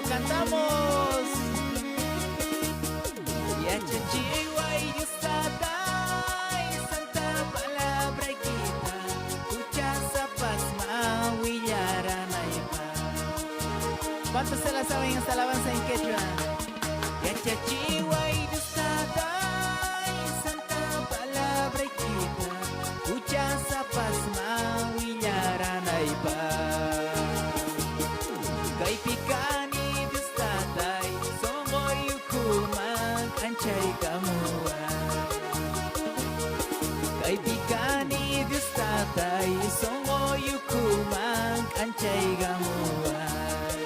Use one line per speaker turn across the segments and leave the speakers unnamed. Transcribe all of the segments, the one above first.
lo cantamos. Yachachihuay yustatay, santa palabra kita, tucha zapas mawillaranaypa. ¿Cuántos se la saben esta alabanza en quechua? Yachachihuay yustatay, santa palabra kita, tucha zapas mawillaranaypa. Kaipikan yustatay, songoy ukuman anchay kamuay. Kaipikan yustatay, songoy ukuman anchay kamuay.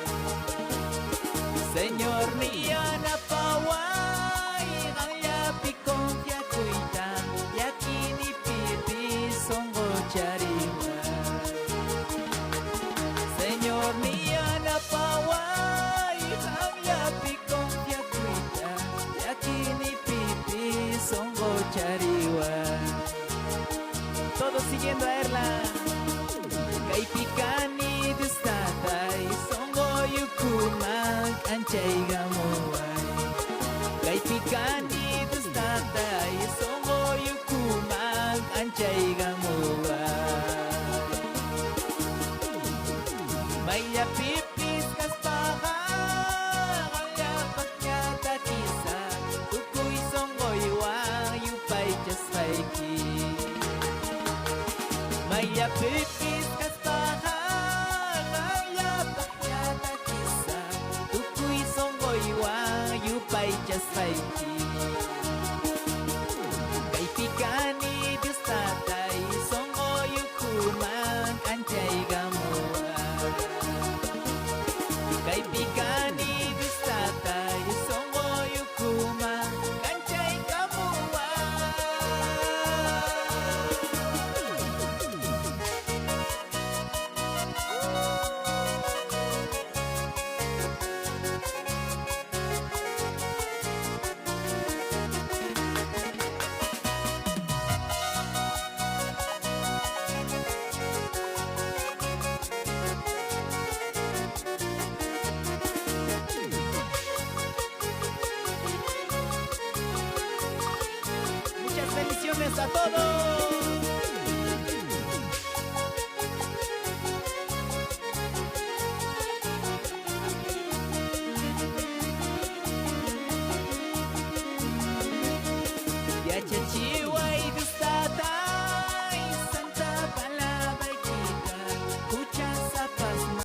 Señor niya napaway, ang yapi kong yakuita, yakini pipi songo chariway. Señor niya napaway, ang yapi kong yakuita, yakini pipi songo chariway. Todos siguiendo a Erla. Kaipikani dustatay, songo yukuman anchay gamuay. Kaipikani dustatay, songo yukuman anchay gamuay. May yapipis kaspaka, ang yapak niya takisa, tukoy songoy wang yupay jasayki. May yapipis kaspaka, ang yapak niya takisa, tukoy songoy wang yupay jasayki. Kaipikani dustatay, songo yukuman anchay gamuay. Kaipikani dustatay, songo yukuman anchay gamuay. Muchas bendiciones a todos.